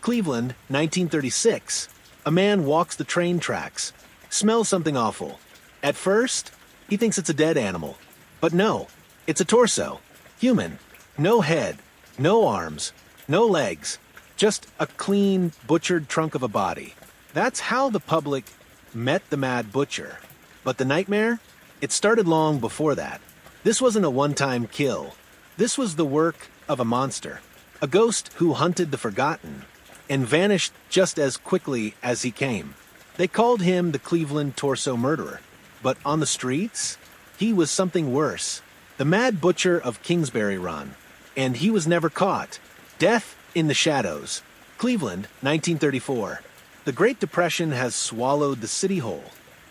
Cleveland, 1936. A man walks the train tracks, smells something awful. At first, he thinks it's a dead animal. But no, it's a torso. Human. No head, no arms, no legs. Just a clean, butchered trunk of a body. That's how the public met the Mad Butcher. But the nightmare? It started long before that. This wasn't a one-time kill. This was the work of a monster. A ghost who hunted the forgotten and vanished just as quickly as he came. They called him the Cleveland Torso Murderer. But on the streets, he was something worse. The Mad Butcher of Kingsbury Run. And he was never caught. Death in the shadows. Cleveland, 1934. The Great Depression has swallowed the city whole.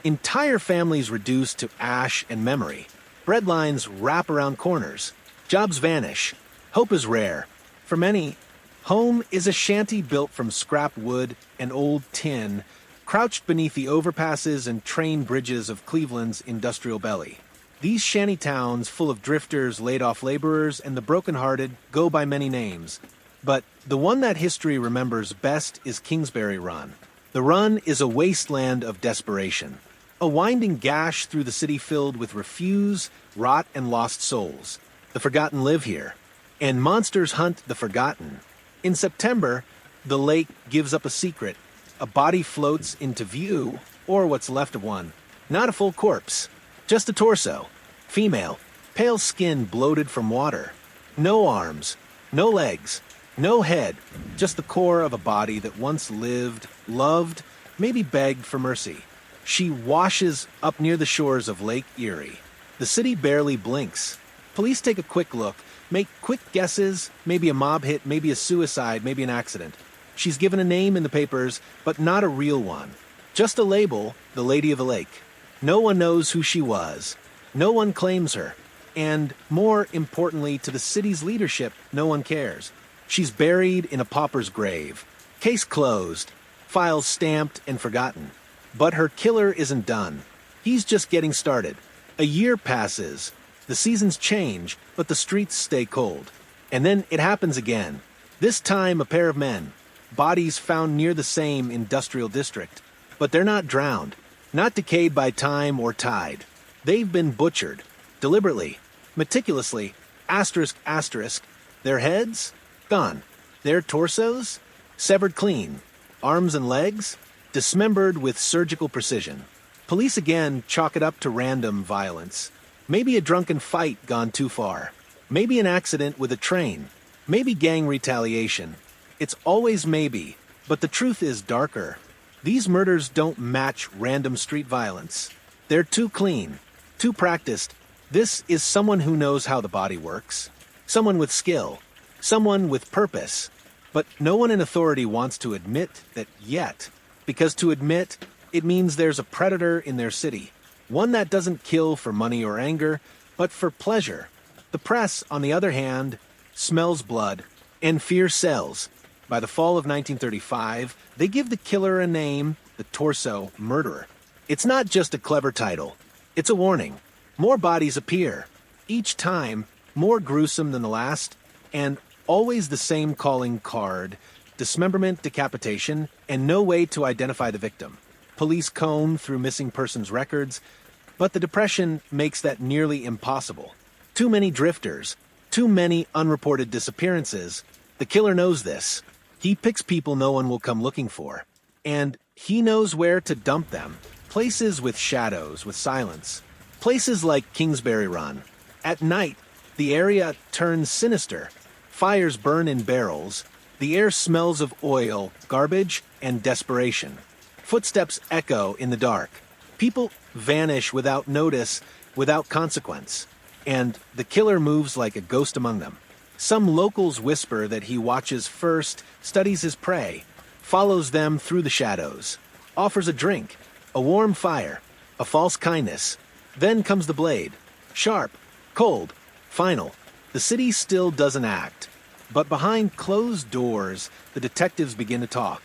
Entire families reduced to ash and memory. Bread lines wrap around corners. Jobs vanish. Hope is rare. For many, home is a shanty built from scrap wood and old tin, crouched beneath the overpasses and train bridges of Cleveland's industrial belly. These shanty towns, full of drifters, laid-off laborers, and the broken-hearted, go by many names. But the one that history remembers best is Kingsbury Run. The run is a wasteland of desperation. A winding gash through the city filled with refuse, rot, and lost souls. The forgotten live here. And monsters hunt the forgotten. In September, the lake gives up a secret. A body floats into view, or what's left of one. Not a full corpse. Just a torso. Female. Pale skin bloated from water. No arms. No legs. No head. Just the core of a body that once lived, loved, maybe begged for mercy. She washes up near the shores of Lake Erie. The city barely blinks. Police take a quick look, make quick guesses, maybe a mob hit, maybe a suicide, maybe an accident. She's given a name in the papers, but not a real one. Just a label, the Lady of the Lake. No one knows who she was. No one claims her. And, more importantly to the city's leadership, no one cares. She's buried in a pauper's grave. Case closed. Files stamped and forgotten. But her killer isn't done. He's just getting started. A year passes. The seasons change, but the streets stay cold. And then it happens again. This time a pair of men. Bodies found near the same industrial district. But they're not drowned. Not decayed by time or tide. They've been butchered. Deliberately. Meticulously. Asterisk, asterisk. Their heads? Gone. Their torsos? Severed clean. Arms and legs? Dismembered with surgical precision. Police again chalk it up to random violence. Maybe a drunken fight gone too far. Maybe an accident with a train. Maybe gang retaliation. It's always maybe, but the truth is darker. These murders don't match random street violence. They're too clean, too practiced. This is someone who knows how the body works. Someone with skill. Someone with purpose. But no one in authority wants to admit that yet. Because to admit, it means there's a predator in their city. One that doesn't kill for money or anger, but for pleasure. The press, on the other hand, smells blood, and fear sells. By the fall of 1935, they give the killer a name, the Torso Murderer. It's not just a clever title. It's a warning. More bodies appear. Each time, more gruesome than the last, and always the same calling card: dismemberment, decapitation, and no way to identify the victim. Police comb through missing persons records, but the Depression makes that nearly impossible. Too many drifters, too many unreported disappearances. The killer knows this. He picks people no one will come looking for. And he knows where to dump them. Places with shadows, with silence. Places like Kingsbury Run. At night, the area turns sinister. Fires burn in barrels. The air smells of oil, garbage, and desperation. Footsteps echo in the dark. People vanish without notice, without consequence. And the killer moves like a ghost among them. Some locals whisper that he watches first, studies his prey, follows them through the shadows, offers a drink, a warm fire, a false kindness. Then comes the blade. Sharp, cold, final. The city still doesn't act. But behind closed doors, the detectives begin to talk.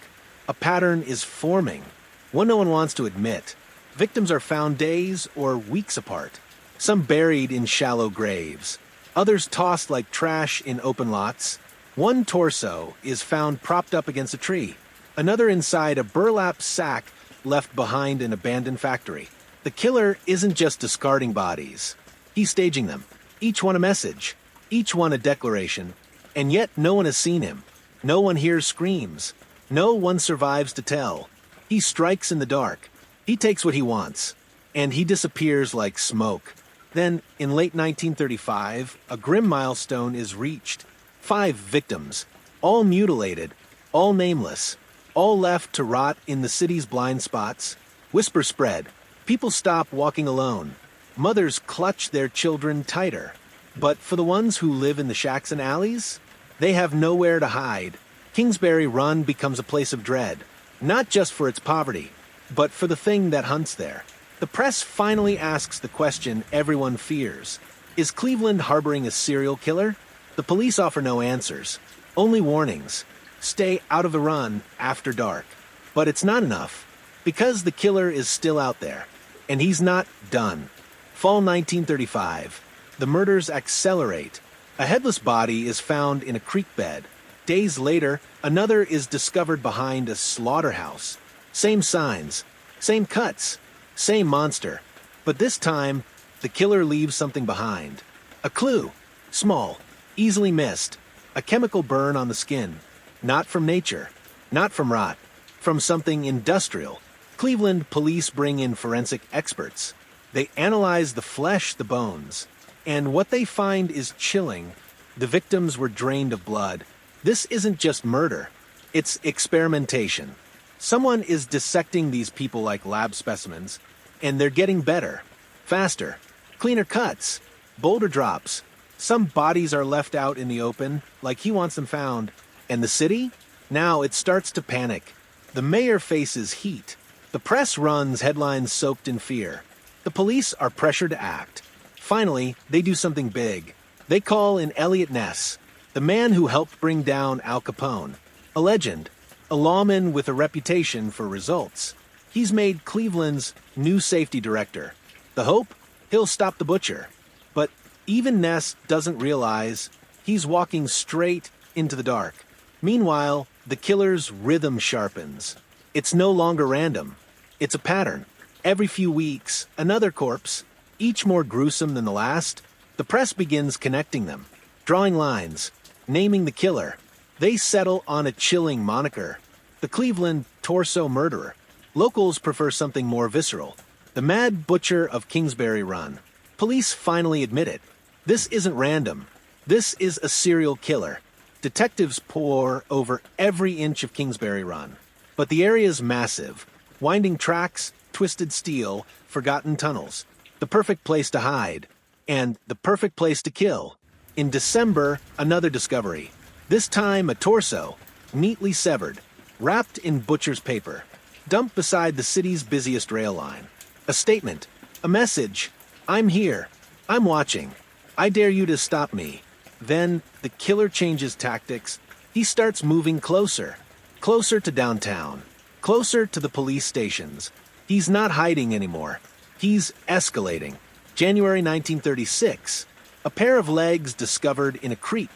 A pattern is forming, one no one wants to admit. Victims are found days or weeks apart. Some buried in shallow graves. Others tossed like trash in open lots. One torso is found propped up against a tree, another inside a burlap sack left behind an abandoned factory. The killer isn't just discarding bodies. He's staging them, each one a message, each one a declaration, and yet no one has seen him. No one hears screams. No one survives to tell. He strikes in the dark. He takes what he wants, and he disappears like smoke. Then, in late 1935, a grim milestone is reached. 5 victims, all mutilated, all nameless, all left to rot in the city's blind spots. Whispers spread. People stop walking alone. Mothers clutch their children tighter. But for the ones who live in the shacks and alleys, they have nowhere to hide. Kingsbury Run becomes a place of dread, not just for its poverty, but for the thing that hunts there. The press finally asks the question everyone fears. Is Cleveland harboring a serial killer? The police offer no answers, only warnings. Stay out of the run after dark. But it's not enough, because the killer is still out there, and he's not done. Fall 1935. The murders accelerate. A headless body is found in a creek bed. Days later, another is discovered behind a slaughterhouse. Same signs, same cuts, same monster. But this time, the killer leaves something behind. A clue. Small, easily missed. A chemical burn on the skin. Not from nature, not from rot, from something industrial. Cleveland police bring in forensic experts. They analyze the flesh, the bones. And what they find is chilling. The victims were drained of blood. This isn't just murder. It's experimentation. Someone is dissecting these people like lab specimens, and they're getting better, faster, cleaner cuts, bolder drops. Some bodies are left out in the open, like he wants them found. And the city? Now it starts to panic. The mayor faces heat. The press runs headlines soaked in fear. The police are pressured to act. Finally, they do something big. They call in Eliot Ness, the man who helped bring down Al Capone. A legend, a lawman with a reputation for results. He's made Cleveland's new safety director. The hope? He'll stop the butcher. But even Ness doesn't realize he's walking straight into the dark. Meanwhile, the killer's rhythm sharpens. It's no longer random. It's a pattern. Every few weeks, another corpse, each more gruesome than the last. The press begins connecting them, drawing lines, naming the killer. They settle on a chilling moniker, the Cleveland Torso Murderer. Locals prefer something more visceral, the Mad Butcher of Kingsbury Run. Police finally admit it. This isn't random. This is a serial killer. Detectives pore over every inch of Kingsbury Run. But the area's massive. Winding tracks, twisted steel, forgotten tunnels. The perfect place to hide. And the perfect place to kill. In December, another discovery. This time a torso, neatly severed, wrapped in butcher's paper, dumped beside the city's busiest rail line. A statement, a message. I'm here. I'm watching. I dare you to stop me. Then the killer changes tactics. He starts moving closer. Closer to downtown. Closer to the police stations. He's not hiding anymore. He's escalating. January 1936. A pair of legs discovered in a creek.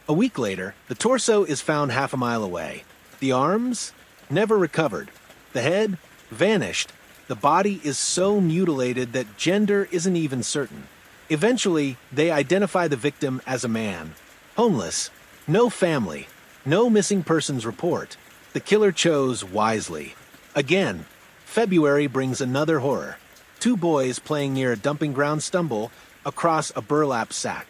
A week later, the torso is found half a mile away. The arms? Never recovered. The head? Vanished. The body is so mutilated that gender isn't even certain. Eventually, they identify the victim as a man. Homeless. No family. No missing persons report. The killer chose wisely. Again, February brings another horror. 2 boys playing near a dumping ground stumble across a burlap sack.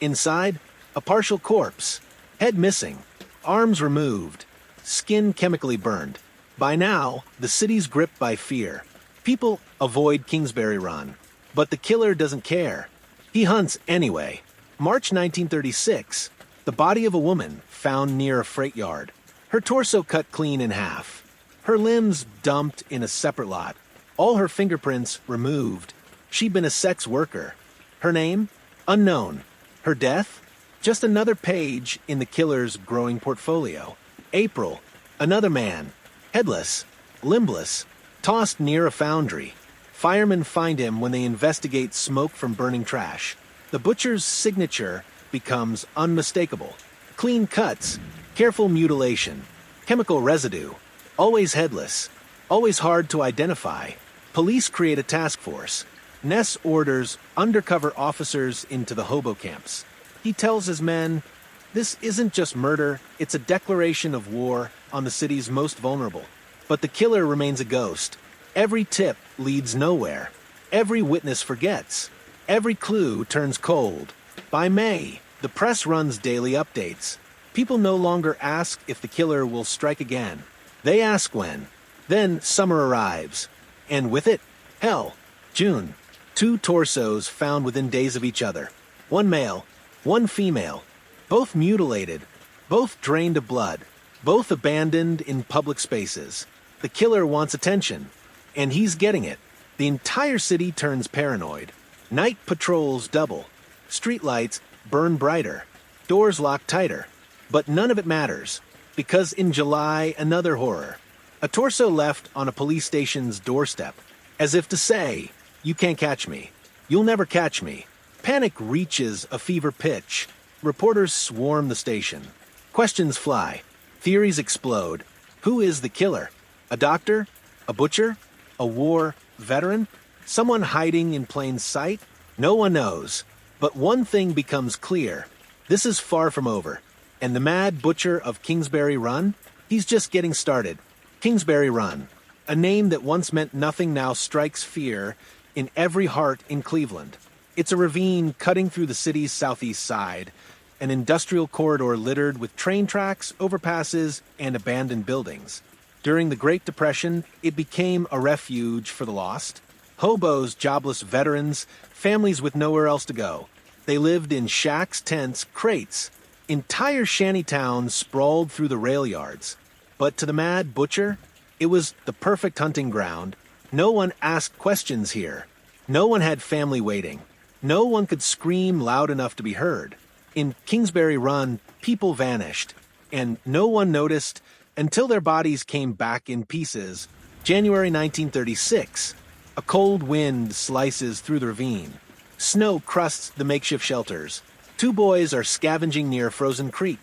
Inside, a partial corpse. Head missing. Arms removed. Skin chemically burned. By now, the city's gripped by fear. People avoid Kingsbury Run. But the killer doesn't care. He hunts anyway. March 1936. The body of a woman found near a freight yard. Her torso cut clean in half. Her limbs dumped in a separate lot. All her fingerprints removed. She'd been a sex worker. Her name? Unknown. Her death? Just another page in the killer's growing portfolio. April. Another man. Headless. Limbless. Tossed near a foundry. Firemen find him when they investigate smoke from burning trash. The butcher's signature becomes unmistakable. Clean cuts, careful mutilation, chemical residue, always headless, always hard to identify. Police create a task force. Ness orders undercover officers into the hobo camps. He tells his men, "This isn't just murder, it's a declaration of war on the city's most vulnerable." But the killer remains a ghost. Every tip leads nowhere. Every witness forgets. Every clue turns cold. By May, the press runs daily updates. People no longer ask if the killer will strike again. They ask when. Then summer arrives. And with it, hell. June. 2 torsos found within days of each other. One male, one female. Both mutilated. Both drained of blood. Both abandoned in public spaces. The killer wants attention. And he's getting it. The entire city turns paranoid. Night patrols double. Streetlights burn brighter. Doors lock tighter. But none of it matters. Because in July, another horror. A torso left on a police station's doorstep. As if to say, "You can't catch me. You'll never catch me." Panic reaches a fever pitch. Reporters swarm the station. Questions fly. Theories explode. Who is the killer? A doctor? A butcher? A war veteran? Someone hiding in plain sight? No one knows. But one thing becomes clear. This is far from over. And the mad butcher of Kingsbury Run? He's just getting started. Kingsbury Run. A name that once meant nothing now strikes fear in every heart in Cleveland. It's a ravine cutting through the city's southeast side, an industrial corridor littered with train tracks, overpasses, and abandoned buildings. During the Great Depression, it became a refuge for the lost. Hobos, jobless veterans, families with nowhere else to go. They lived in shacks, tents, crates. Entire shanty towns sprawled through the rail yards. But to the mad butcher, it was the perfect hunting ground. No one asked questions here. No one had family waiting. No one could scream loud enough to be heard. In Kingsbury Run, people vanished, and no one noticed until their bodies came back in pieces. January 1936. A cold wind slices through the ravine. Snow crusts the makeshift shelters. 2 boys are scavenging near a frozen creek.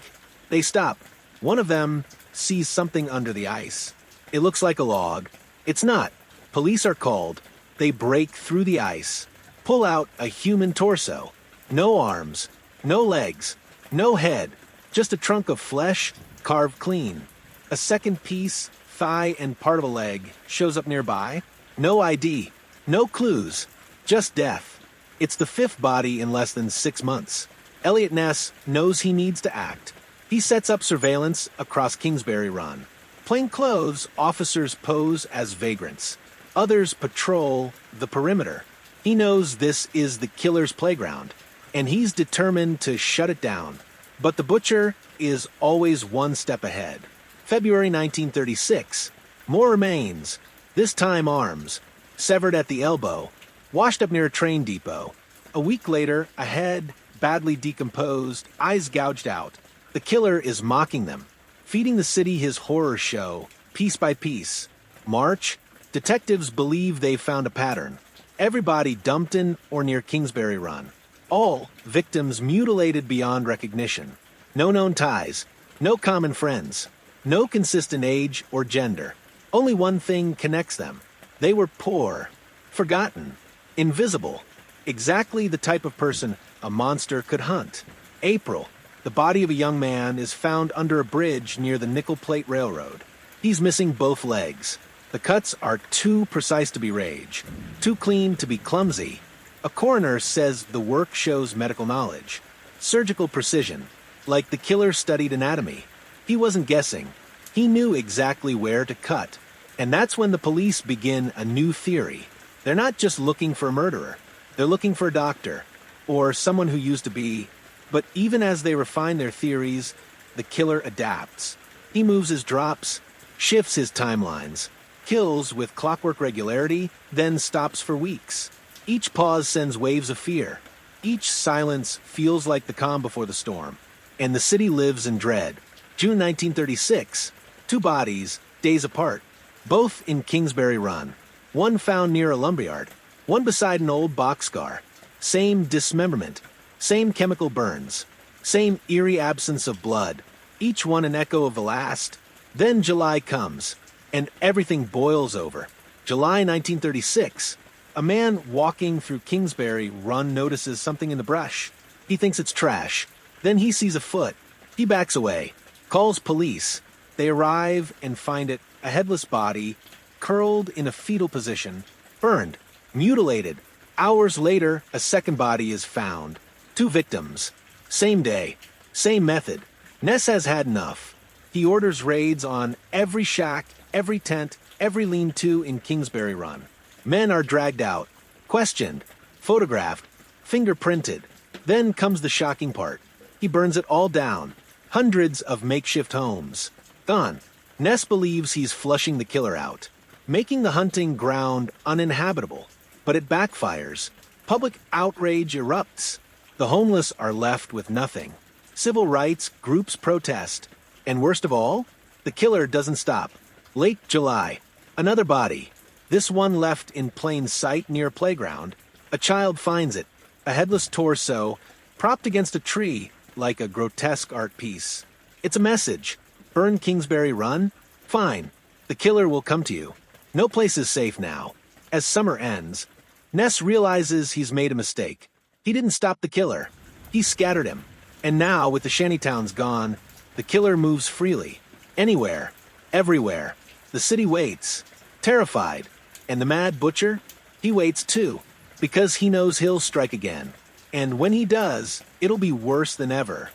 They stop. One of them sees something under the ice. It looks like a log. It's not. Police are called. They break through the ice, pull out a human torso. No arms, no legs, no head, just a trunk of flesh carved clean. A second piece, thigh and part of a leg, shows up nearby. No ID, no clues, just death. It's the 5th body in less than 6 months. Eliot Ness knows he needs to act. He sets up surveillance across Kingsbury Run. Plain clothes, officers pose as vagrants. Others patrol the perimeter. He knows this is the killer's playground, and he's determined to shut it down. But the butcher is always one step ahead. February 1936. More remains, this time arms, severed at the elbow, washed up near a train depot. A week later, a head, badly decomposed, eyes gouged out. The killer is mocking them, feeding the city his horror show, piece by piece. March, detectives believe they've found a pattern. Everybody dumped in or near Kingsbury Run. All victims mutilated beyond recognition. No known ties, no common friends, no consistent age or gender. Only one thing connects them. They were poor, forgotten, invisible. Exactly the type of person a monster could hunt. April. The body of a young man is found under a bridge near the Nickel Plate Railroad. He's missing both legs. The cuts are too precise to be rage, too clean to be clumsy. A coroner says the work shows medical knowledge, surgical precision, like the killer studied anatomy. He wasn't guessing. He knew exactly where to cut. And that's when the police begin a new theory. They're not just looking for a murderer. They're looking for a doctor, or someone who used to be. But even as they refine their theories, the killer adapts. He moves his drops, shifts his timelines, kills with clockwork regularity, then stops for weeks. Each pause sends waves of fear. Each silence feels like the calm before the storm. And the city lives in dread. June 1936. 2 bodies, days apart. Both in Kingsbury Run. One found near a lumberyard. One beside an old boxcar. Same dismemberment. Same chemical burns. Same eerie absence of blood, each one an echo of the last. Then July comes, and everything boils over. July 1936. A man walking through Kingsbury Run notices something in the brush. He thinks it's trash. Then he sees a foot. He backs away, calls police. They arrive and find it a headless body, curled in a fetal position, burned, mutilated. Hours later, a second body is found. 2 victims. Same day. Same method. Ness has had enough. He orders raids on every shack, every tent, every lean-to in Kingsbury Run. Men are dragged out, questioned, photographed, fingerprinted. Then comes the shocking part. He burns it all down. Hundreds of makeshift homes. Gone. Ness believes he's flushing the killer out, making the hunting ground uninhabitable. But it backfires. Public outrage erupts. The homeless are left with nothing. Civil rights groups protest. And worst of all, the killer doesn't stop. Late July. Another body. This one left in plain sight near a playground. A child finds it. A headless torso, propped against a tree like a grotesque art piece. It's a message. Burn Kingsbury Run? Fine. The killer will come to you. No place is safe now. As summer ends, Ness realizes he's made a mistake. He didn't stop the killer. He scattered him. And now, with the shantytowns gone, the killer moves freely. Anywhere. Everywhere. The city waits. Terrified. And the mad butcher? He waits too. Because he knows he'll strike again. And when he does, it'll be worse than ever.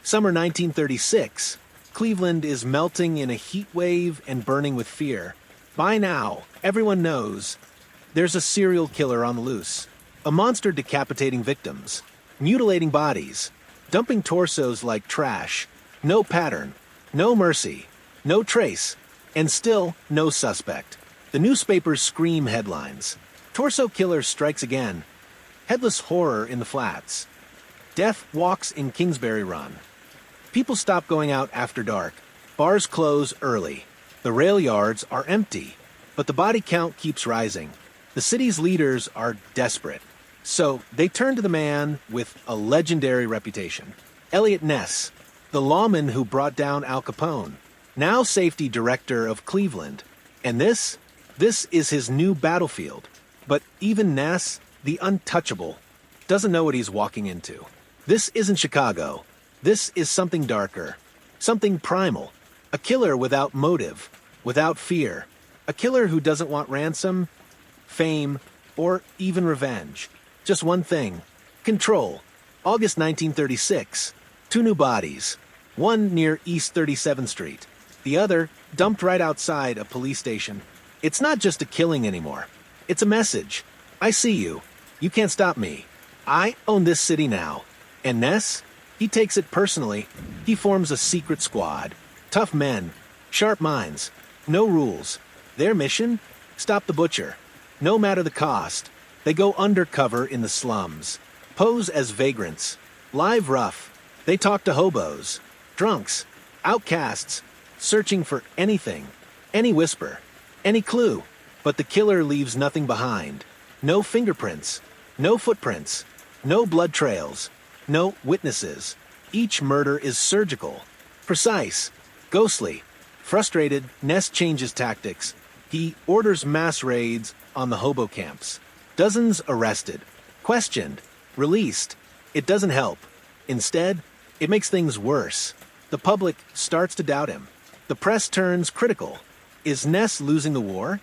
Summer 1936. Cleveland is melting in a heat wave and burning with fear. By now, everyone knows there's a serial killer on the loose. A monster decapitating victims, mutilating bodies, dumping torsos like trash. No pattern, no mercy, no trace, and still no suspect. The newspapers scream headlines. Torso killer strikes again. Headless horror in the flats. Death walks in Kingsbury Run. People stop going out after dark. Bars close early. The rail yards are empty. But the body count keeps rising. The city's leaders are desperate. So they turn to the man with a legendary reputation. Eliot Ness, the lawman who brought down Al Capone, now safety director of Cleveland. And this is his new battlefield. But even Ness, the untouchable, doesn't know what he's walking into. This isn't Chicago. This is something darker, something primal. A killer without motive, without fear. A killer who doesn't want ransom, fame, or even revenge. Just one thing. Control. August 1936. 2 new bodies. One near East 37th Street. The other dumped right outside a police station. It's not just a killing anymore. It's a message. I see you. You can't stop me. I own this city now. And Ness? He takes it personally. He forms a secret squad. Tough men. Sharp minds. No rules. Their mission? Stop the butcher. No matter the cost. They go undercover in the slums. Pose as vagrants. Live rough. They talk to hobos. Drunks. Outcasts. Searching for anything. Any whisper. Any clue. But the killer leaves nothing behind. No fingerprints. No footprints. No blood trails. No witnesses. Each murder is surgical. Precise. Ghostly. Frustrated, Ness changes tactics. He orders mass raids on the hobo camps. Dozens arrested. Questioned. Released. It doesn't help. Instead, it makes things worse. The public starts to doubt him. The press turns critical. Is Ness losing the war?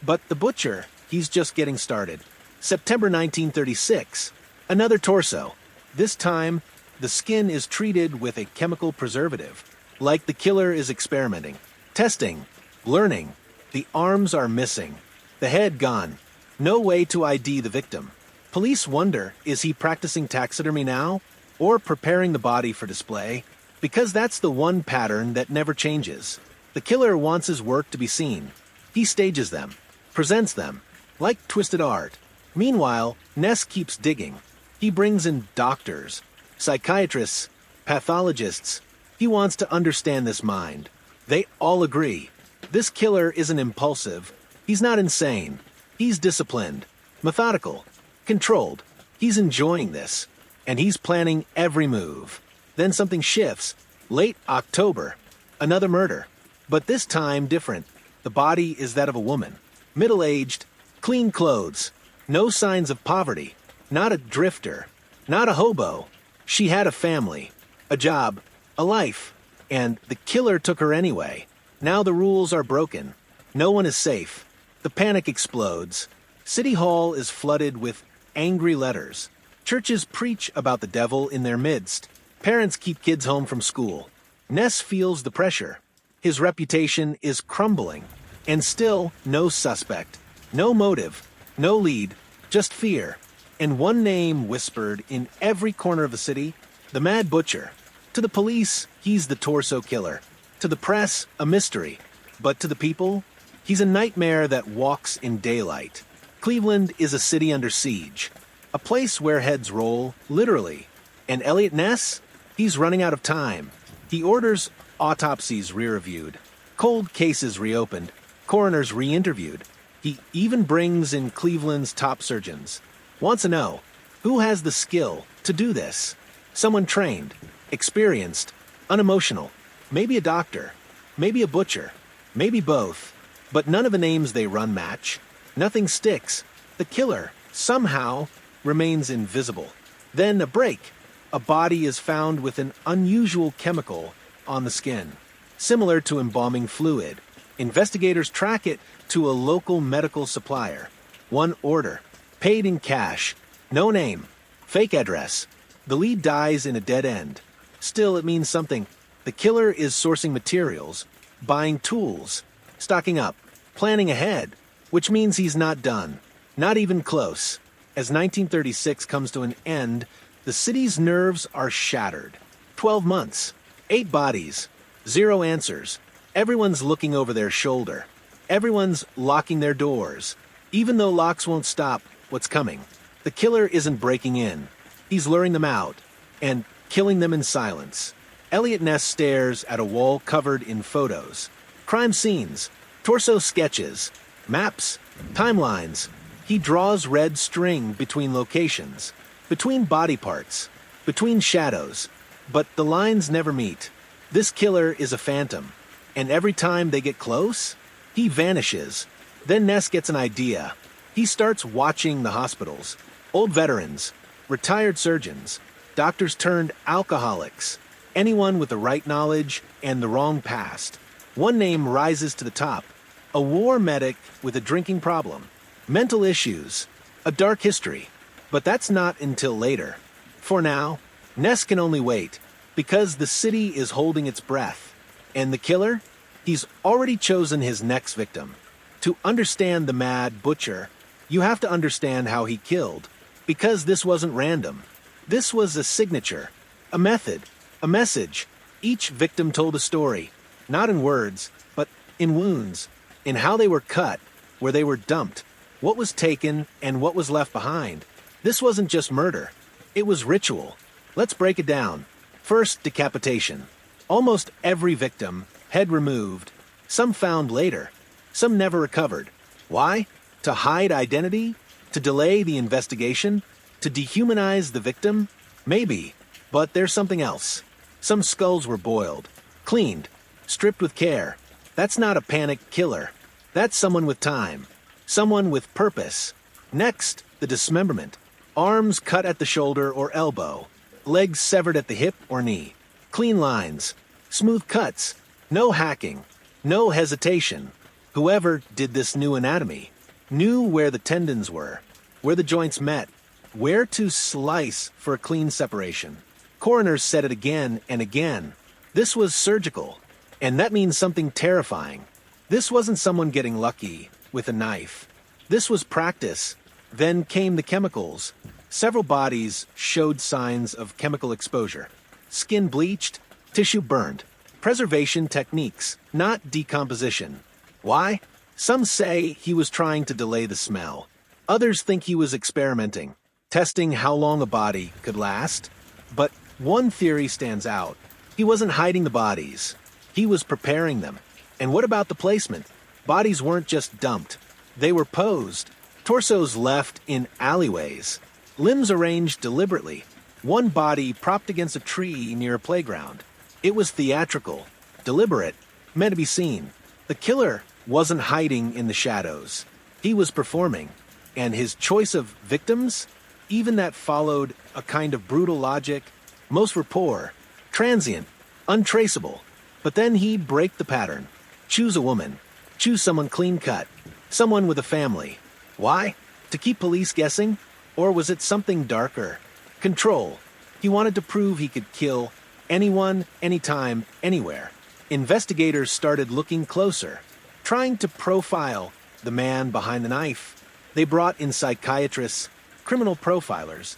But the butcher, he's just getting started. September 1936. Another torso. This time, the skin is treated with a chemical preservative. Like the killer is experimenting. Testing. Learning. The arms are missing. The head gone. No way to ID the victim. Police wonder, is he practicing taxidermy now? Or preparing the body for display? Because that's the one pattern that never changes. The killer wants his work to be seen. He stages them. Presents them. Like twisted art. Meanwhile, Ness keeps digging. He brings in doctors, psychiatrists, pathologists. He wants to understand this mind. They all agree. This killer isn't impulsive. He's not insane. He's disciplined, methodical, controlled. He's enjoying this. And he's planning every move. Then something shifts. Late October. Another murder. But this time different. The body is that of a woman. Middle-aged, clean clothes. No signs of poverty. Not a drifter. Not a hobo. She had a family. A job. A life. And the killer took her anyway. Now the rules are broken. No one is safe. The panic explodes. City Hall is flooded with angry letters. Churches preach about the devil in their midst. Parents keep kids home from school. Ness feels the pressure. His reputation is crumbling. And still, no suspect. No motive. No lead. Just fear. And one name whispered in every corner of the city: the Mad Butcher. To the police, he's the torso killer. To the press, a mystery. But to the people, he's a nightmare that walks in daylight. Cleveland is a city under siege. A place where heads roll, literally. And Eliot Ness? He's running out of time. He orders autopsies re-reviewed, cold cases reopened, coroners re-interviewed. He even brings in Cleveland's top surgeons. Wants to know, who has the skill to do this? Someone trained, experienced, unemotional. Maybe a doctor, maybe a butcher, maybe both. But none of the names they run match. Nothing sticks. The killer, somehow, remains invisible. Then a break. A body is found with an unusual chemical on the skin, similar to embalming fluid. Investigators track it to a local medical supplier. One order, paid in cash, no name, fake address. The lead dies in a dead end. Still, it means something. The killer is sourcing materials, buying tools, stocking up, planning ahead, which means he's not done. Not even close. As 1936 comes to an end, the city's nerves are shattered. 12 months, 8 bodies, 0 answers. Everyone's looking over their shoulder. Everyone's locking their doors. Even though locks won't stop what's coming. The killer isn't breaking in. He's luring them out and killing them in silence. Eliot Ness stares at a wall covered in photos. Crime scenes, torso sketches, maps, timelines. He draws red string between locations, between body parts, between shadows. But the lines never meet. This killer is a phantom, and every time they get close, he vanishes. Then Ness gets an idea. He starts watching the hospitals. Old veterans, retired surgeons, doctors turned alcoholics, anyone with the right knowledge and the wrong past. One name rises to the top. A war medic with a drinking problem. Mental issues. A dark history. But that's not until later. For now, Ness can only wait, because the city is holding its breath. And the killer? He's already chosen his next victim. To understand the Mad Butcher, you have to understand how he killed. Because this wasn't random. This was a signature, a method, a message. Each victim told a story, not in words, but in wounds, in how they were cut, where they were dumped, what was taken and what was left behind. This wasn't just murder. It was ritual. Let's break it down. First, decapitation. Almost every victim, head removed, some found later, some never recovered. Why? To hide identity? To delay the investigation? To dehumanize the victim? Maybe. But there's something else. Some skulls were boiled, cleaned, stripped with care. That's not a panic killer. That's someone with time. Someone with purpose. Next, the dismemberment. Arms cut at the shoulder or elbow. Legs severed at the hip or knee. Clean lines. Smooth cuts. No hacking. No hesitation. Whoever did this knew anatomy. Knew where the tendons were. Where the joints met. Where to slice for a clean separation. Coroners said it again and again. This was surgical. And that means something terrifying. This wasn't someone getting lucky with a knife. This was practice. Then came the chemicals. Several bodies showed signs of chemical exposure. Skin bleached, tissue burned. Preservation techniques, not decomposition. Why? Some say he was trying to delay the smell. Others think he was experimenting, testing how long a body could last. But one theory stands out. He wasn't hiding the bodies. He was preparing them. And what about the placement? Bodies weren't just dumped. They were posed. Torsos left in alleyways. Limbs arranged deliberately. one body propped against a tree near a playground. It was theatrical, deliberate, meant to be seen. The killer wasn't hiding in the shadows. He was performing, and his choice of victims, even that followed a kind of brutal logic, most were poor, transient, untraceable. But then he'd break the pattern. Choose a woman. Choose someone clean-cut. Someone with a family. Why? To keep police guessing? Or was it something darker? Control. He wanted to prove he could kill anyone, anytime, anywhere. Investigators started looking closer, trying to profile the man behind the knife. They brought in psychiatrists, criminal profilers,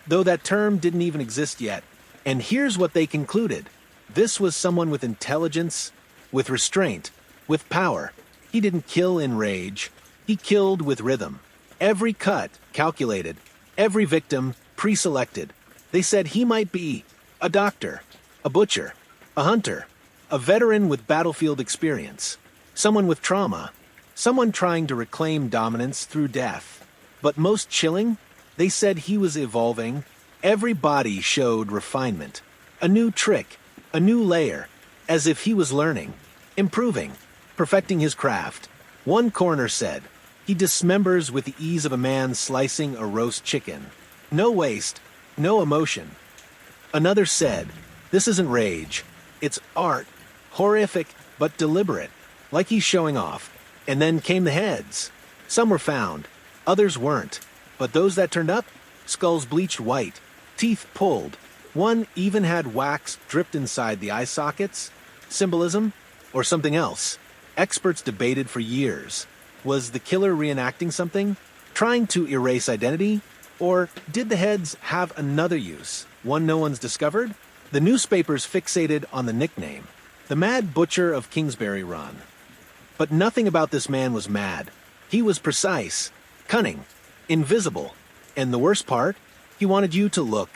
though that term didn't even exist yet. And here's what they concluded. This was someone with intelligence, with restraint, with power. He didn't kill in rage. He killed with rhythm. Every cut calculated, every victim pre-selected. They said he might be a doctor, a butcher, a hunter, a veteran with battlefield experience, someone with trauma, someone trying to reclaim dominance through death. But most chilling, they said he was evolving. Every body showed refinement, a new trick, a new layer, as if he was learning, improving, perfecting his craft. One coroner said, he dismembers with the ease of a man slicing a roast chicken. No waste, no emotion. Another said, this isn't rage, it's art, horrific but deliberate, like he's showing off. And then came the heads. Some were found, others weren't. But those that turned up, skulls bleached white, teeth pulled. One even had wax dripped inside the eye sockets. Symbolism, or something else. Experts debated for years. Was the killer reenacting something? Trying to erase identity? Or did the heads have another use, one no one's discovered? The newspapers fixated on the nickname, the Mad Butcher of Kingsbury Run. But nothing about this man was mad. He was precise, cunning, invisible. And the worst part, he wanted you to look.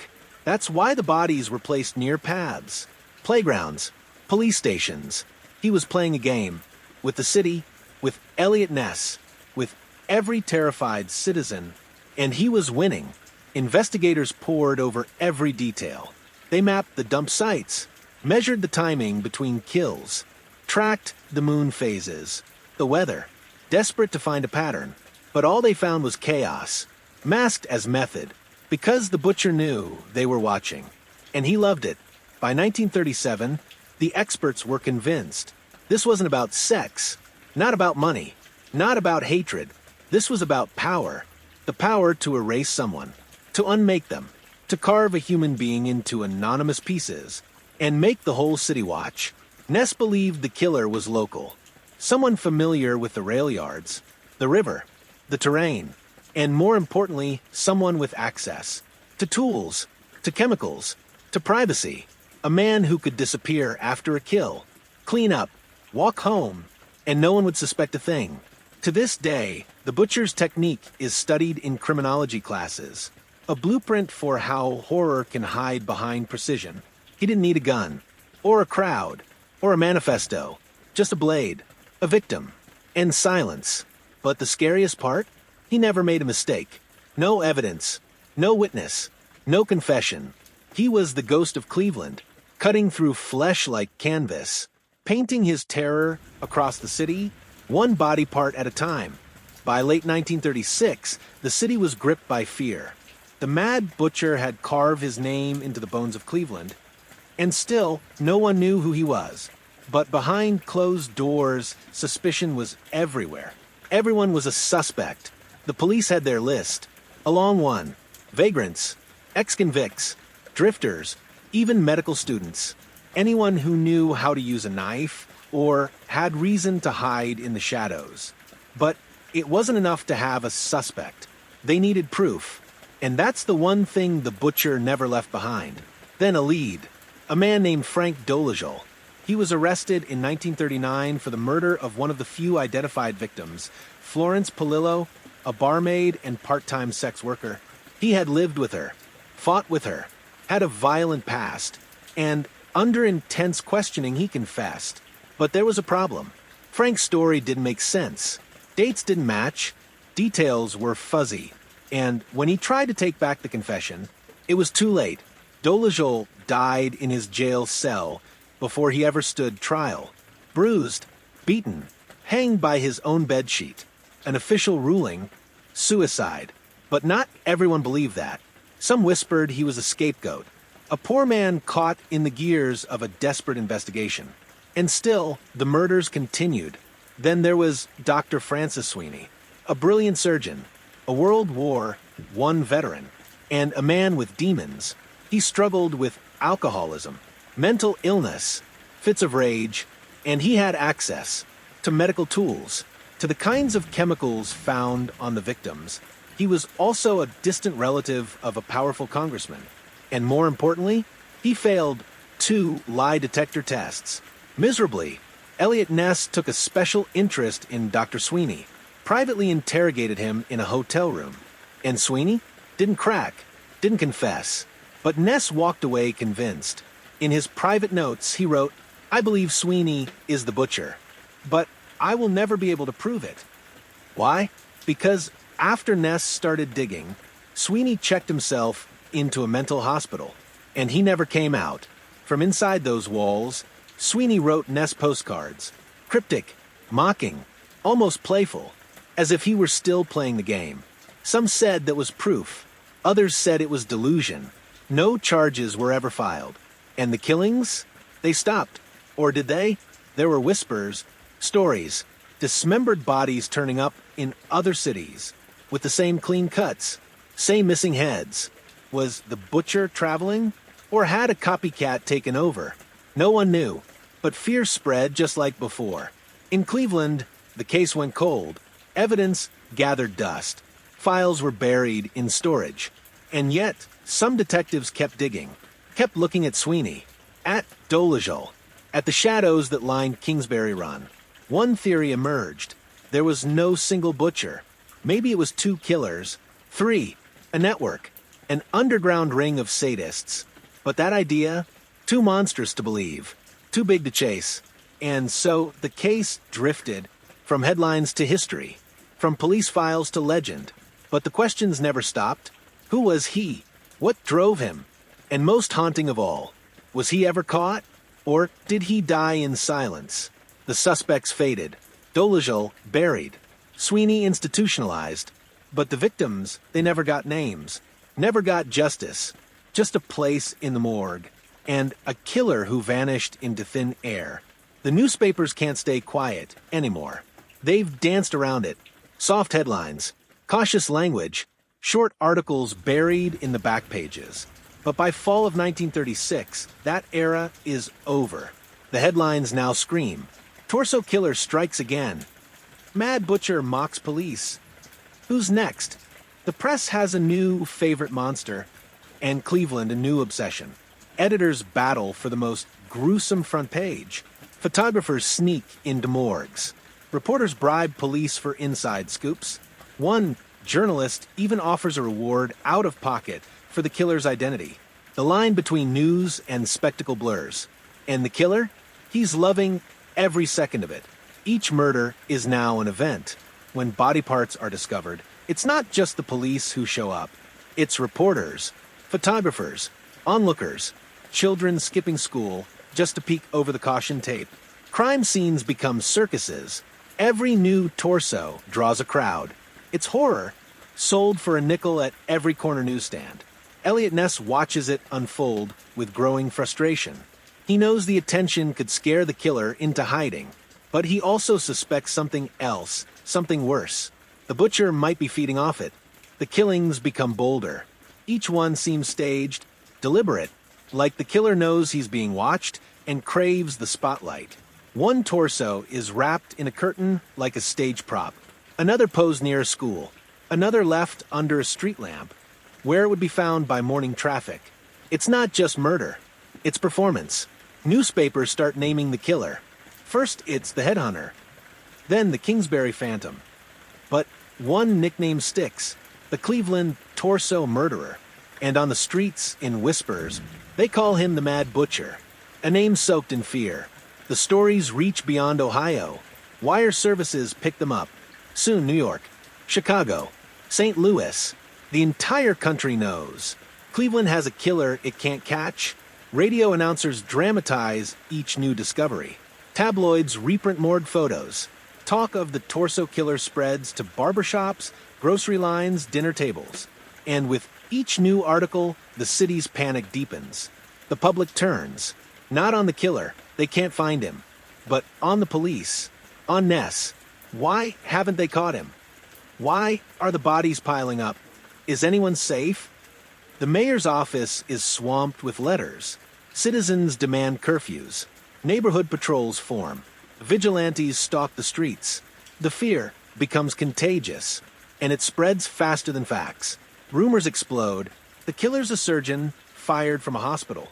That's why the bodies were placed near paths, playgrounds, police stations. He was playing a game with the city, with Eliot Ness, with every terrified citizen, and he was winning. Investigators pored over every detail. They mapped the dump sites, measured the timing between kills, tracked the moon phases, the weather, desperate to find a pattern. But all they found was chaos, masked as method, because the butcher knew they were watching. And he loved it. By 1937, the experts were convinced. This wasn't about sex, not about money, not about hatred. This was about power. The power to erase someone, to unmake them, to carve a human being into anonymous pieces, and make the whole city watch. Ness believed the killer was local, someone familiar with the rail yards, the river, the terrain, and more importantly, someone with access to tools, to chemicals, to privacy. A man who could disappear after a kill, clean up, walk home, and no one would suspect a thing. To this day, the butcher's technique is studied in criminology classes, a blueprint for how horror can hide behind precision. He didn't need a gun, or a crowd, or a manifesto, just a blade, a victim, and silence. But the scariest part? He never made a mistake. No evidence, no witness, no confession. He was the ghost of Cleveland, cutting through flesh like canvas, painting his terror across the city, one body part at a time. By late 1936, the city was gripped by fear. The Mad Butcher had carved his name into the bones of Cleveland, and still, no one knew who he was. But behind closed doors, suspicion was everywhere. Everyone was a suspect. The police had their list, a long one. Vagrants, ex-convicts, drifters, even medical students. Anyone who knew how to use a knife or had reason to hide in the shadows. But it wasn't enough to have a suspect. They needed proof. And that's the one thing the butcher never left behind. Then a lead, a man named Frank Dolezal. He was arrested in 1939 for the murder of one of the few identified victims, Florence Polillo, a barmaid and part-time sex worker. He had lived with her, fought with her, had a violent past, and under intense questioning he confessed. But there was a problem. Frank's story didn't make sense. Dates didn't match, details were fuzzy, and when he tried to take back the confession, it was too late. Dolezal died in his jail cell before he ever stood trial, bruised, beaten, hanged by his own bedsheet. An official ruling, suicide. But not everyone believed that. Some whispered he was a scapegoat, a poor man caught in the gears of a desperate investigation. And still, the murders continued. Then there was Dr. Francis Sweeney, a brilliant surgeon, a World War I veteran, and a man with demons. He struggled with alcoholism, mental illness, fits of rage, and he had access to medical tools, to the kinds of chemicals found on the victims. He was also a distant relative of a powerful congressman. And more importantly, he failed 2 lie detector tests. Miserably, Eliot Ness took a special interest in Dr. Sweeney, privately interrogated him in a hotel room. And Sweeney didn't crack, didn't confess. But Ness walked away convinced. In his private notes, he wrote, "I believe Sweeney is the butcher, but I will never be able to prove it." Why? Because after Ness started digging, Sweeney checked himself into a mental hospital, and he never came out. From inside those walls, Sweeney wrote Ness postcards, cryptic, mocking, almost playful, as if he were still playing the game. Some said that was proof. Others said it was delusion. No charges were ever filed. And the killings? They stopped. Or did they? There were whispers, stories, dismembered bodies turning up in other cities, with the same clean cuts, same missing heads. Was the butcher traveling? Or had a copycat taken over? No one knew, but fear spread just like before. In Cleveland, the case went cold. Evidence gathered dust. Files were buried in storage. And yet, some detectives kept digging, kept looking at Sweeney, at Dolezal, at the shadows that lined Kingsbury Run. One theory emerged. There was no single butcher. Maybe it was 2 killers, 3, a network, an underground ring of sadists. But that idea, too monstrous to believe, too big to chase. And so the case drifted from headlines to history, from police files to legend. But the questions never stopped. Who was he? What drove him? And most haunting of all, was he ever caught? Or did he die in silence? The suspects faded. Dolezal buried. Sweeney institutionalized. But the victims, they never got names. Never got justice. Just a place in the morgue. And a killer who vanished into thin air. The newspapers can't stay quiet anymore. They've danced around it. Soft headlines, cautious language, short articles buried in the back pages. But by fall of 1936, that era is over. The headlines now scream, "Torso killer strikes again." "Mad butcher mocks police." Who's next? The press has a new favorite monster, and Cleveland a new obsession. Editors battle for the most gruesome front page. Photographers sneak into morgues. Reporters bribe police for inside scoops. One journalist even offers a reward out of pocket for the killer's identity. The line between news and spectacle blurs. And the killer? He's loving every second of it. Each murder is now an event. When body parts are discovered, it's not just the police who show up. It's reporters, photographers, onlookers, children skipping school just to peek over the caution tape. Crime scenes become circuses. Every new torso draws a crowd. It's horror, sold for a nickel at every corner newsstand. Eliot Ness watches it unfold with growing frustration. He knows the attention could scare the killer into hiding, but he also suspects something else, something worse. The butcher might be feeding off it. The killings become bolder. Each one seems staged, deliberate, like the killer knows he's being watched and craves the spotlight. One torso is wrapped in a curtain like a stage prop. Another posed near a school. Another left under a street lamp, where it would be found by morning traffic. It's not just murder. It's performance. Newspapers start naming the killer. First, it's the headhunter. Then the Kingsbury Phantom. But one nickname sticks. The Cleveland Torso Murderer. And on the streets, in whispers, they call him the Mad Butcher. A name soaked in fear. The stories reach beyond Ohio. Wire services pick them up. Soon New York, Chicago, St. Louis. The entire country knows. Cleveland has a killer it can't catch. Radio announcers dramatize each new discovery. Tabloids reprint morgue photos. Talk of the torso killer spreads to barbershops, grocery lines, dinner tables. And with each new article, the city's panic deepens. The public turns, not on the killer, they can't find him, but on the police, on Ness. Why haven't they caught him? Why are the bodies piling up? Is anyone safe? The mayor's office is swamped with letters. Citizens demand curfews. Neighborhood patrols form. Vigilantes stalk the streets. The fear becomes contagious, and it spreads faster than facts. Rumors explode. The killer's a surgeon fired from a hospital.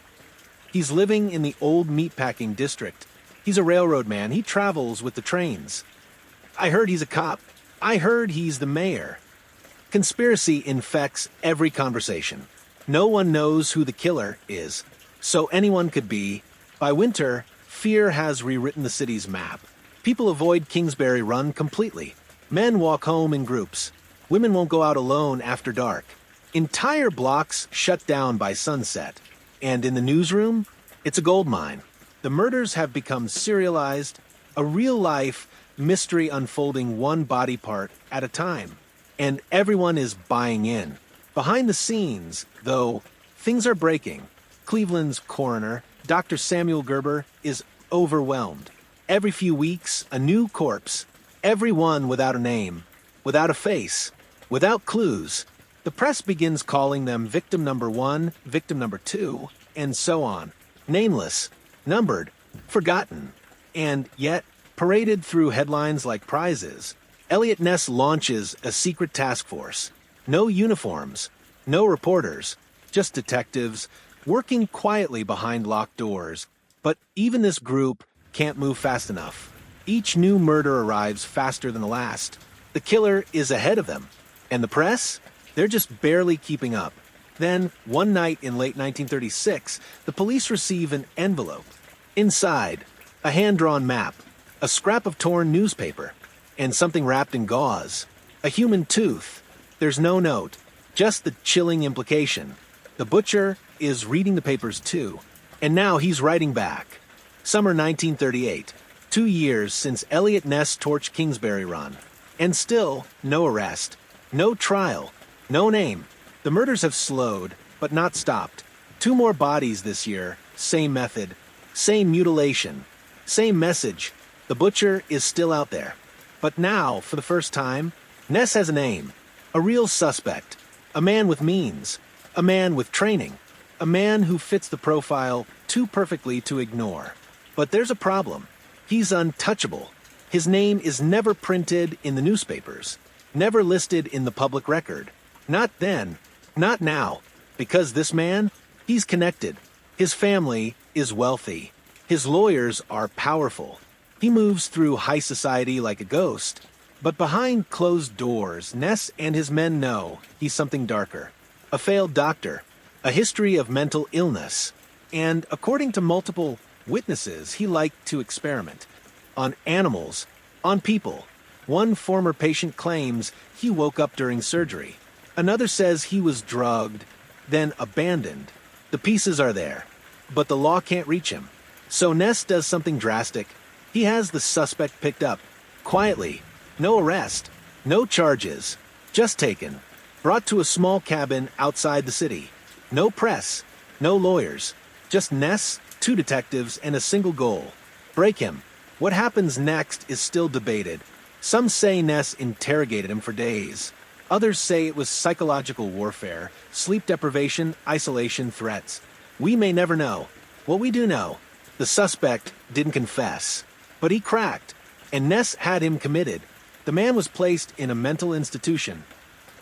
He's living in the old meatpacking district. He's a railroad man. He travels with the trains. I heard he's a cop. I heard he's the mayor. Conspiracy infects every conversation. No one knows who the killer is, so anyone could be. By winter, fear has rewritten the city's map. People avoid Kingsbury Run completely. Men walk home in groups. Women won't go out alone after dark. Entire blocks shut down by sunset. And in the newsroom, it's a gold mine. The murders have become serialized, a real-life mystery unfolding one body part at a time. And everyone is buying in. Behind the scenes, though, things are breaking. Cleveland's coroner, Dr. Samuel Gerber, is overwhelmed. Every few weeks, a new corpse. Every one without a name, without a face, without clues. The press begins calling them victim number 1, victim number 2, and so on. Nameless, numbered, forgotten, and yet paraded through headlines like prizes. Eliot Ness launches a secret task force. No uniforms, no reporters, just detectives working quietly behind locked doors. But even this group can't move fast enough. Each new murder arrives faster than the last. The killer is ahead of them. And the press? They're just barely keeping up. Then, one night in late 1936, the police receive an envelope. Inside, a hand-drawn map, a scrap of torn newspaper, and something wrapped in gauze. A human tooth. There's no note, just the chilling implication. The butcher is reading the papers too, and now he's writing back. Summer 1938, 2 years since Eliot Ness torched Kingsbury Run. And still, no arrest, no trial, no name. The murders have slowed, but not stopped. 2 more bodies this year, same method, same mutilation, same message. The butcher is still out there. But now, for the first time, Ness has a name, a real suspect, a man with means, a man with training, a man who fits the profile too perfectly to ignore. But there's a problem. He's untouchable. His name is never printed in the newspapers, never listed in the public record. Not then, not now, because this man, he's connected. His family is wealthy. His lawyers are powerful. He moves through high society like a ghost. But behind closed doors, Ness and his men know he's something darker. A failed doctor, a history of mental illness, and according to multiple witnesses, he liked to experiment. On animals, on people. One former patient claims he woke up during surgery. Another says he was drugged, then abandoned. The pieces are there, but the law can't reach him. So Ness does something drastic. He has the suspect picked up, quietly. No arrest, no charges, just taken. Brought to a small cabin outside the city. No press, no lawyers. Just Ness, 2 detectives, and a single goal. Break him. What happens next is still debated. Some say Ness interrogated him for days. Others say it was psychological warfare, sleep deprivation, isolation, threats. We may never know. What we do know, the suspect didn't confess. But he cracked, and Ness had him committed. The man was placed in a mental institution,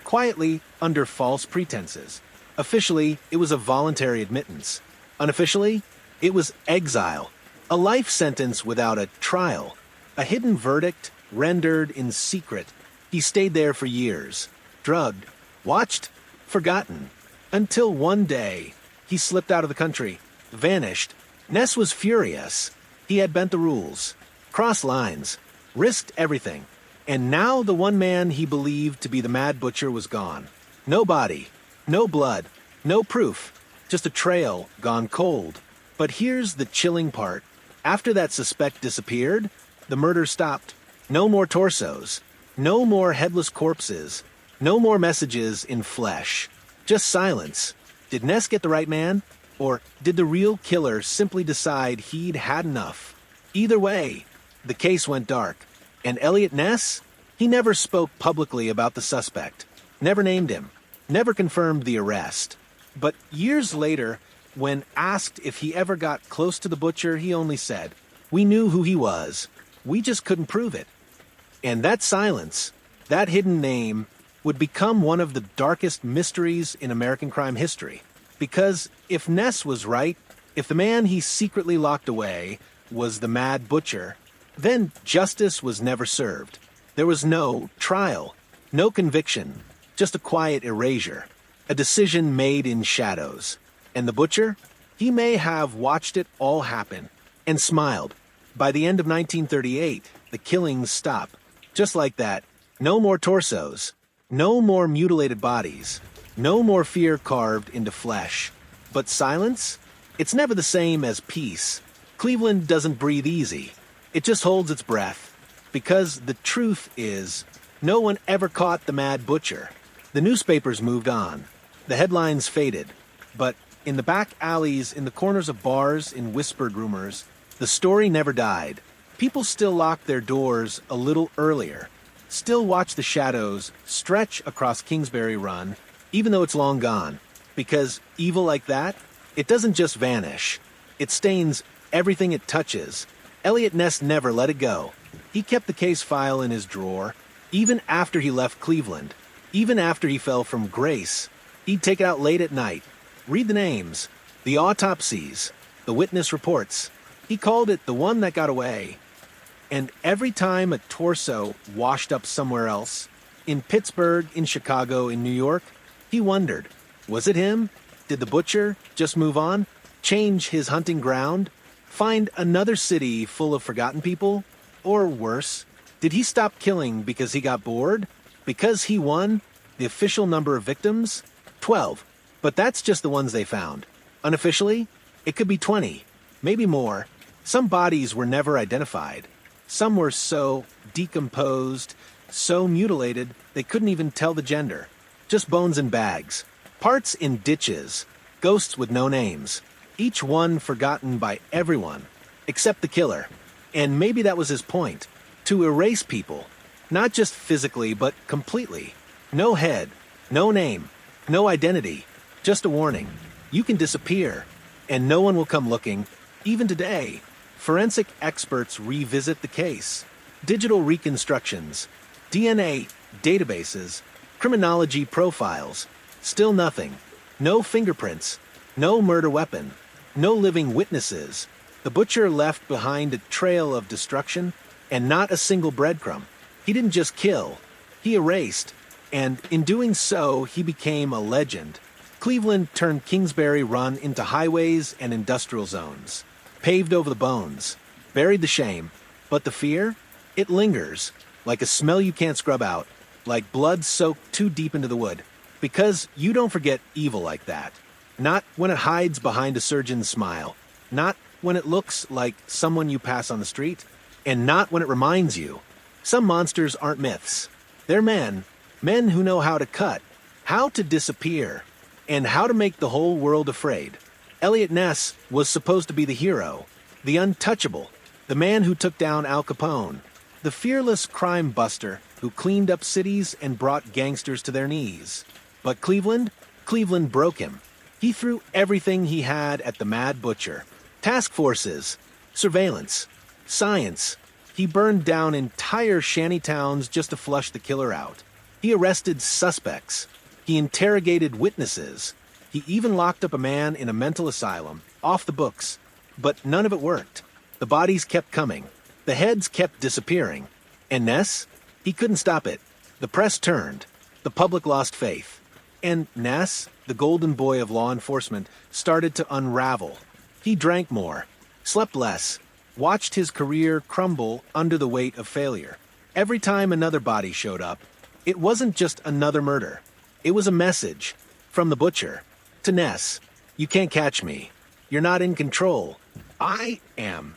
quietly under false pretenses. Officially, it was a voluntary admittance. Unofficially, it was exile, a life sentence without a trial, a hidden verdict rendered in secret. He stayed there for years, drugged, watched, forgotten, until one day he slipped out of the country, vanished. Ness was furious. He had bent the rules, crossed lines, risked everything. And now the one man he believed to be the Mad Butcher was gone. No body, no blood, No proof, just a trail gone cold. But here's the chilling part. After that suspect disappeared, the murder stopped. No more torsos. No more headless corpses. No more messages in flesh. Just silence. Did Ness get the right man? Or did the real killer simply decide he'd had enough? Either way, the case went dark. And Eliot Ness? He never spoke publicly about the suspect. Never named him. Never confirmed the arrest. But years later, when asked if he ever got close to the butcher, he only said, "We knew who he was. We just couldn't prove it." And that silence, that hidden name, would become one of the darkest mysteries in American crime history. Because if Ness was right, if the man he secretly locked away was the Mad Butcher, then justice was never served. There was no trial, no conviction, just a quiet erasure, a decision made in shadows. And the butcher? He may have watched it all happen and smiled. By the end of 1938, the killings stop. Just like that, no more torsos, no more mutilated bodies, no more fear carved into flesh. But silence? It's never the same as peace. Cleveland doesn't breathe easy. It just holds its breath. Because the truth is, no one ever caught the Mad Butcher. The newspapers moved on. The headlines faded. But in the back alleys, in the corners of bars, in whispered rumors, the story never died. People still lock their doors a little earlier. Still watch the shadows stretch across Kingsbury Run, even though it's long gone. Because evil like that, it doesn't just vanish. It stains everything it touches. Eliot Ness never let it go. He kept the case file in his drawer, even after he left Cleveland. Even after he fell from grace, he'd take it out late at night, read the names, the autopsies, the witness reports. He called it the one that got away. And every time a torso washed up somewhere else, in Pittsburgh, in Chicago, in New York, he wondered, was it him? Did the butcher just move on? Change his hunting ground? Find another city full of forgotten people? Or worse, did he stop killing because he got bored? Because he won? The official number of victims? 12. But that's just the ones they found. Unofficially, it could be 20. Maybe more. Some bodies were never identified. Some were so decomposed, so mutilated, they couldn't even tell the gender. Just bones in bags. Parts in ditches. Ghosts with no names. Each one forgotten by everyone, except the killer. And maybe that was his point. To erase people. Not just physically, but completely. No head, no name, no identity. Just a warning. You can disappear, and no one will come looking. Even today, forensic experts revisit the case. Digital reconstructions, DNA databases, criminology profiles. Still nothing. No fingerprints, no murder weapon, no living witnesses. The butcher left behind a trail of destruction, and not a single breadcrumb. He didn't just kill, he erased. And in doing so, he became a legend. Cleveland turned Kingsbury Run into highways and industrial zones. Paved over the bones. Buried the shame. But the fear? It lingers. Like a smell you can't scrub out. Like blood soaked too deep into the wood. Because you don't forget evil like that. Not when it hides behind a surgeon's smile. Not when it looks like someone you pass on the street. And not when it reminds you. Some monsters aren't myths. They're men. Men who know how to cut, how to disappear, and how to make the whole world afraid. Eliot Ness was supposed to be the hero, the untouchable, the man who took down Al Capone, the fearless crime buster who cleaned up cities and brought gangsters to their knees. But Cleveland broke him. He threw everything he had at the Mad Butcher. Task forces, surveillance, science. He burned down entire shanty towns just to flush the killer out. He arrested suspects. He interrogated witnesses. He even locked up a man in a mental asylum, off the books. But none of it worked. The bodies kept coming. The heads kept disappearing. And Ness? He couldn't stop it. The press turned. The public lost faith. And Ness, the golden boy of law enforcement, started to unravel. He drank more, slept less, watched his career crumble under the weight of failure. Every time another body showed up, it wasn't just another murder. It was a message from the butcher. To Ness, "You can't catch me. You're not in control. I am."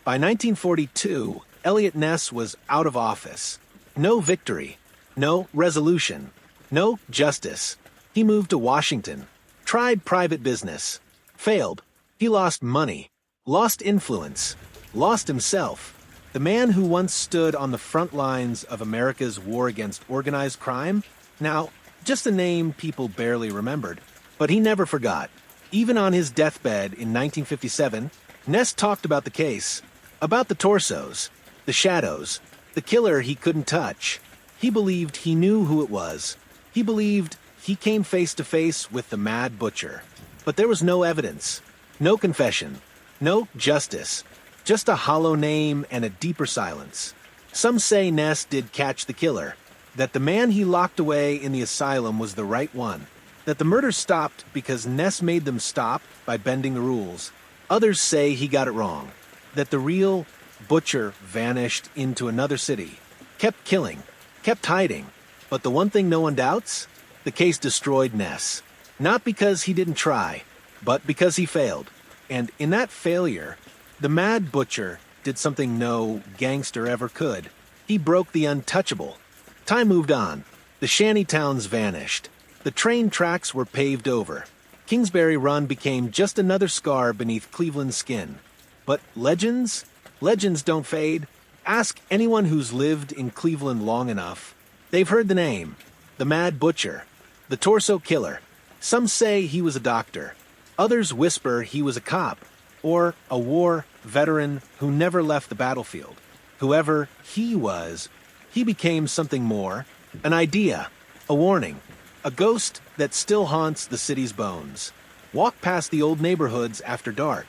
By 1942, Eliot Ness was out of office. No victory, no resolution, no justice. He moved to Washington, tried private business, failed. He lost money, lost influence, lost himself. The man who once stood on the front lines of America's war against organized crime, now just a name people barely remembered. But he never forgot. Even on his deathbed in 1957, Ness talked about the case, about the torsos, the shadows, the killer he couldn't touch. He believed he knew who it was. He believed he came face to face with the Mad Butcher. But there was no evidence, no confession, no justice, just a hollow name and a deeper silence. Some say Ness did catch the killer, that the man he locked away in the asylum was the right one, that the murders stopped because Ness made them stop by bending the rules. Others say he got it wrong, that the real Butcher vanished into another city, kept killing, kept hiding. But the one thing no one doubts? The case destroyed Ness. Not because he didn't try, but because he failed. And in that failure, the Mad Butcher did something no gangster ever could. He broke the untouchable. Time moved on. The shanty towns vanished. The train tracks were paved over. Kingsbury Run became just another scar beneath Cleveland's skin. But legends? Legends don't fade. Ask anyone who's lived in Cleveland long enough. They've heard the name. The Mad Butcher. The Torso Killer. Some say he was a doctor. Others whisper he was a cop. Or a war veteran who never left the battlefield. Whoever he was, he became something more. An idea. A warning. A ghost that still haunts the city's bones. Walk past the old neighborhoods after dark.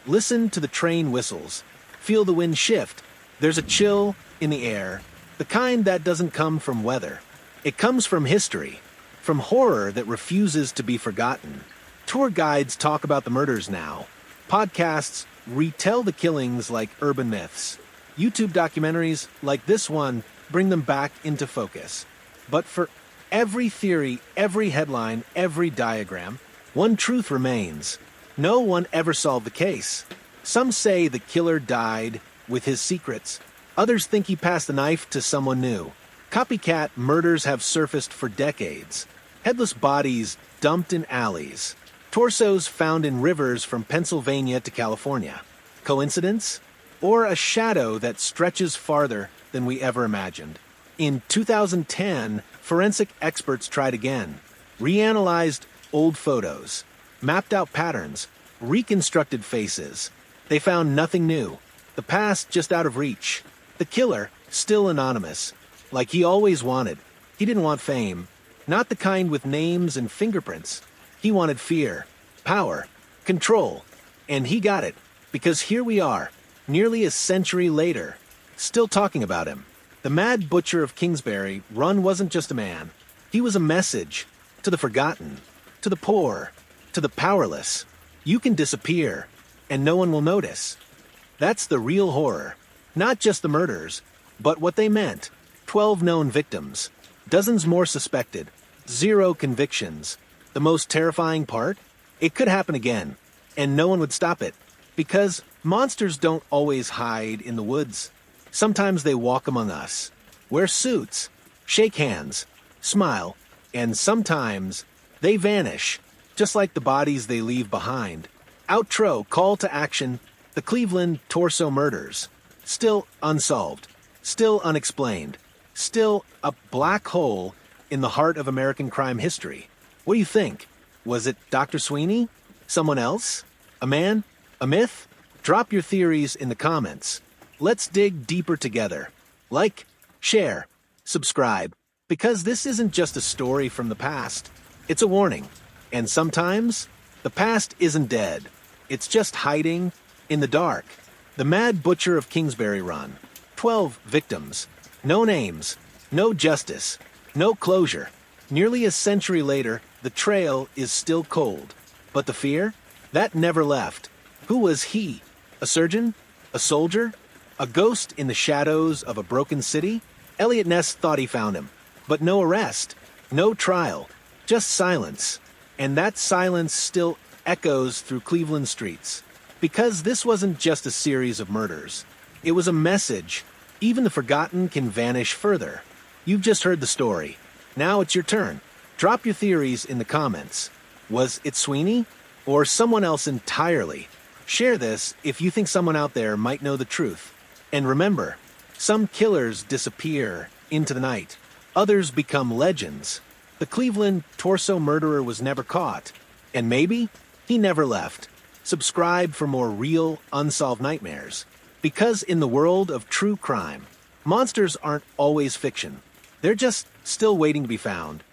Listen to the train whistles. Feel the wind shift. There's a chill in the air, the kind that doesn't come from weather. It comes from history, from horror that refuses to be forgotten. Tour guides talk about the murders now. Podcasts retell the killings like urban myths. YouTube documentaries like this one bring them back into focus. But for every theory, every headline, every diagram, one truth remains. No one ever solved the case. Some say the killer died with his secrets. Others think he passed the knife to someone new. Copycat murders have surfaced for decades. Headless bodies dumped in alleys. Torsos found in rivers from Pennsylvania to California. Coincidence? Or a shadow that stretches farther than we ever imagined? In 2010, forensic experts tried again. Reanalyzed old photos. Mapped out patterns. Reconstructed faces. They found nothing new. The past just out of reach. The killer still anonymous. Like he always wanted. He didn't want fame. Not the kind with names and fingerprints. He wanted fear, power, control. And he got it. Because here we are, nearly a century later, still talking about him. The Mad Butcher of Kingsbury Run wasn't just a man. He was a message to the forgotten, to the poor, to the powerless. You can disappear, and no one will notice. That's the real horror. Not just the murders, but what they meant. 12 known victims, dozens more suspected, 0 convictions. The most terrifying part? It could happen again, and no one would stop it. Because monsters don't always hide in the woods. Sometimes they walk among us, wear suits, shake hands, smile, and sometimes they vanish, just like the bodies they leave behind. Outro, call to action, the Cleveland Torso murders. Still unsolved, still unexplained, still a black hole in the heart of American crime history. What do you think? Was it Dr. Sweeney? Someone else? A man? A myth? Drop your theories in the comments. Let's dig deeper together. Like, share, subscribe. Because this isn't just a story from the past. It's a warning. And sometimes, the past isn't dead. It's just hiding in the dark. The Mad Butcher of Kingsbury Run. 12 victims. No names. No justice. No closure. Nearly a century later, the trail is still cold. But the fear? That never left. Who was he? A surgeon? A soldier? A ghost in the shadows of a broken city? Eliot Ness thought he found him. But no arrest. No trial. Just silence. And that silence still echoes through Cleveland streets. Because this wasn't just a series of murders. It was a message. Even the forgotten can vanish further. You've just heard the story. Now it's your turn. Drop your theories in the comments. Was it Sweeney? Or someone else entirely? Share this if you think someone out there might know the truth. And remember, some killers disappear into the night. Others become legends. The Cleveland torso murderer was never caught. And maybe he never left. Subscribe for more real, unsolved nightmares. Because in the world of true crime, monsters aren't always fiction. They're just still waiting to be found.